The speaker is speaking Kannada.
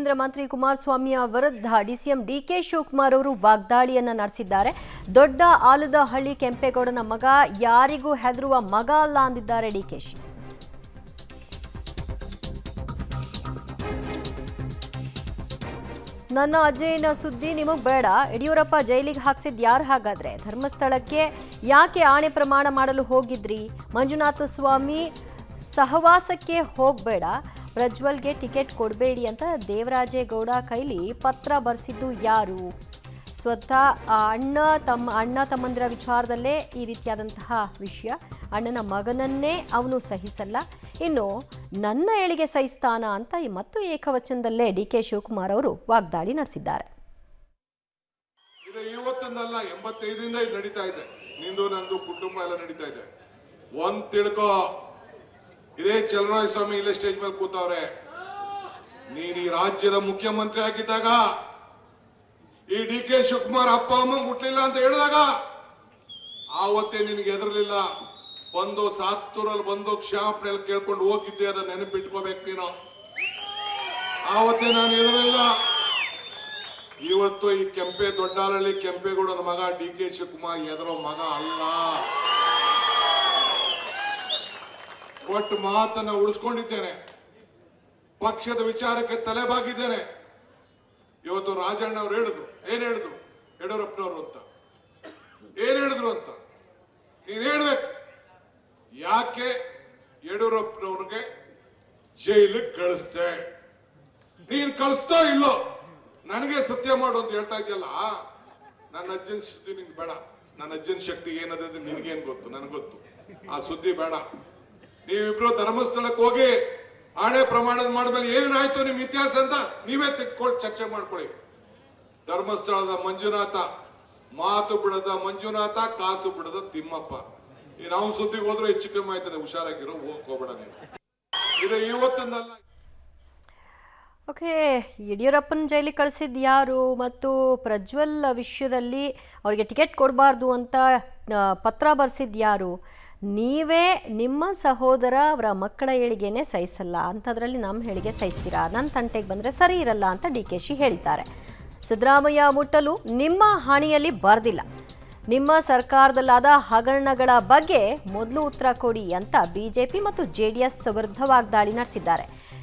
ಕೇಂದ್ರ ಮಂತ್ರಿ ಕುಮಾರಸ್ವಾಮಿ ವಿರುದ್ಧ ಡಿಸಿಎಂ ಡಿಕೆ ಶಿವಕುಮಾರ್ ಅವರು ವಾಗ್ದಾಳಿಯನ್ನ ನಡೆಸಿದ್ದಾರೆ. ದೊಡ್ಡ ಆಲದಹಳ್ಳಿ ಕೆಂಪೇಗೌಡನ ಮಗ ಯಾರಿಗೂ ಹೆದರುವ ಮಗ ಅಲ್ಲ ಅಂದಿದ್ದಾರೆ ಡಿಕೆಶಿ. ನನ್ನ ಅಜ್ಜಯ್ಯನ ಸುದ್ದಿ ನಿಮಗೆ ಬೇಡ, ಯಡಿಯೂರಪ್ಪ ಜೈಲಿಗೆ ಹಾಕ್ಸಿದ್ ಯಾರು? ಹಾಗಾದ್ರೆ ಧರ್ಮಸ್ಥಳಕ್ಕೆ ಯಾಕೆ ಆಣೆ ಪ್ರಮಾಣ ಮಾಡಲು ಹೋಗಿದ್ರಿ? ಮಂಜುನಾಥ ಸ್ವಾಮಿ ಸಹವಾಸಕ್ಕೆ ಹೋಗಬೇಡ, ಪ್ರಜ್ವಲ್ಗೆ ಟಿಕೆಟ್ ಕೊಡಬೇಡಿ ಅಂತ ದೇವರಾಜೇಗೌಡ ಕೈಲಿ ಪತ್ರ ಬರೆಸಿದ್ದು ಯಾರು? ಸ್ವತಃ ಅಣ್ಣ ತಮ್ಮಂದಿರ ವಿಚಾರದಲ್ಲೇ ಈ ರೀತಿಯಾದಂತಹ ವಿಷಯ. ಅಣ್ಣನ ಮಗನನ್ನೇ ಅವನು ಸಹಿಸಲ್ಲ, ಇನ್ನು ನನ್ನ ಏಳಿಗೆ ಸಹಿಸ್ತಾನ ಅಂತ ಮತ್ತು ಏಕವಚನದಲ್ಲೇ ಡಿಕೆ ಶಿವಕುಮಾರ್ ಅವರು ವಾಗ್ದಾಳಿ ನಡೆಸಿದ್ದಾರೆ. ಇವತ್ತೊಂದಲ್ಲ 85ರಿಂದ ಇದು ನಡೀತಾ ಇದೆ. ನಿಂದು ನಂದು ಕುಟುಂಬ ಎಲ್ಲ ನಡೀತಾ ಇದೆ. ಒಂದ್ ತಿಳ್ಕೋ, ಇದೇ ಚಲರಾಯ ಸ್ವಾಮಿ ಇಲ್ಲೇ ಸ್ಟೇಜ್ ಮೇಲೆ ಕೂತವ್ರೆ. ನೀನ್ ಈ ರಾಜ್ಯದ ಮುಖ್ಯಮಂತ್ರಿ ಆಗಿದ್ದಾಗ ಈ ಡಿ ಕೆ ಶಿವಕುಮಾರ್ ಅಪ್ಪ ಅಮ್ಮಂಗ್ ಹುಟ್ಲಿಲ್ಲ ಅಂತ ಹೇಳಿದಾಗ ಆವತ್ತೇ ನಿನಗೆ ಹೆದರ್ಲಿಲ್ಲ. ಬಂದು ಸಾತ್ತೂರಲ್ಲಿ ಬಂದು ಕ್ಷಮಾಪಣೆಯಲ್ಲಿ ಕೇಳ್ಕೊಂಡು ಹೋಗಿದ್ದೆ, ಅದನ್ನ ನೆನಪಿಟ್ಕೋಬೇಕು ನೀನು. ಆವತ್ತೇ ನಾನು ಹೆದರಿಲ್ಲ. ಇವತ್ತು ಈ ದೊಡ್ಡಾಲಹಳ್ಳಿ ಕೆಂಪೇಗೌಡನ ಮಗ ಡಿ ಕೆ ಶಿವಕುಮಾರ್ ಹೆದರೋ ಮಗ ಅಲ್ಲ. ಒಟ್ಟು ಮಾತನ್ನ ಉಳಿಸ್ಕೊಂಡಿದ್ದೇನೆ, ಪಕ್ಷದ ವಿಚಾರಕ್ಕೆ ತಲೆಬಾಗಿದ್ದೇನೆ. ಇವತ್ತು ರಾಜಣ್ಣ ಅವ್ರು ಹೇಳಿದ್ರು, ಏನ್ ಹೇಳಿದ್ರು ಯಡಿಯೂರಪ್ಪನವರು ಅಂತ, ಏನ್ ಹೇಳಿದ್ರು ಅಂತ ನೀನ್ ಹೇಳ್ಬೇಕು. ಯಾಕೆ ಯಡಿಯೂರಪ್ಪನವ್ರಿಗೆ ಜೈಲಿಗೆ ಕಳಿಸ್ತೆ? ನೀನ್ ಕಳಿಸ್ತೋ ಇಲ್ಲೋ ನನಗೆ ಸತ್ಯ ಮಾಡು ಅಂತ ಹೇಳ್ತಾ ಇದೆಯಲ್ಲ. ನನ್ನ ಅಜ್ಜನ ಸುದ್ದಿ ನಿಂಗೆ ಬೇಡ. ನನ್ನ ಅಜ್ಜನ ಶಕ್ತಿ ಏನದ ನಿನ್ಗೇನ್ ಗೊತ್ತು, ನನಗೆ ಗೊತ್ತು. ಆ ಸುದ್ದಿ ಬೇಡ. ನೀವಿಬ್ರು ಧರ್ಮಸ್ಥಳಕ್ಕೆ ಹೋಗಿ ಆಣೆ ಪ್ರಮಾಣದ ಮಾಡ್ಮೇಲೆ ಏನಾಯ್ತು ನಿಮ್ ಇತಿಹಾಸ ಅಂತ ನೀವೇ ತೆಕ್ಕೊಂಡು ಚರ್ಚೆ ಮಾಡ್ಕೊಳ್ಳಿ. ಧರ್ಮಸ್ಥಳದ ಮಂಜುನಾಥ ಮಾತು ಬಿಡದ ಮಂಜುನಾಥ, ಕಾಸು ಬಿಡದ ತಿಮ್ಮಪ್ಪ. ನಾವು ಸುದ್ದಿಗೆ ಹೋದ್ರೆ ಹೆಚ್ಚು ಕಮ್ಮಿ ಆಯ್ತದೆ. ಹುಷಾರಾಗಿರೋ, ಹೋಗ್ಕೋಬೇಡ ನೀವು. ಇದು ಇವತ್ತೊಂದಲ್ಲ. ಓಕೆ, ಯಡಿಯೂರಪ್ಪನ ಜೈಲಿಗೆ ಕಳಿಸಿದ್ ಯಾರು ಮತ್ತು ಪ್ರಜ್ವಲ್ ವಿಷಯದಲ್ಲಿ ಅವರಿಗೆ ಟಿಕೆಟ್ ಕೊಡಬಾರ್ದು ಅಂತ ಪತ್ರ ಬರೆಸಿದ್ ಯಾರು? ನೀವೇ ನಿಮ್ಮ ಸಹೋದರ ಅವರ ಮಕ್ಕಳ ಏಳಿಗೆನೇ ಸಹಿಸಲ್ಲ ಅಂಥದ್ರಲ್ಲಿ ನಮ್ಮ ಹೇಳಿಗೆ ಸಹಿಸ್ತೀರಾ? ನನ್ನ ತಂಟೆಗೆ ಬಂದರೆ ಸರಿ ಇರಲ್ಲ ಅಂತ ಡಿ ಕೆ ಶಿ ಹೇಳಿದ್ದಾರೆ. ಸಿದ್ದರಾಮಯ್ಯ ಮುಟ್ಟಲು ನಿಮ್ಮ ಹಾಣಿಯಲ್ಲಿ ಬರೆದಿಲ್ಲ, ನಿಮ್ಮ ಸರ್ಕಾರದಲ್ಲಾದ ಹಗರಣಗಳ ಬಗ್ಗೆ ಮೊದಲು ಉತ್ತರ ಕೊಡಿ ಅಂತ ಬಿಜೆಪಿ ಮತ್ತು ಜೆಡಿಎಸ್ ವಿರುದ್ಧ ವಾಗ್ದಾಳಿ ನಡೆಸಿದ್ದಾರೆ.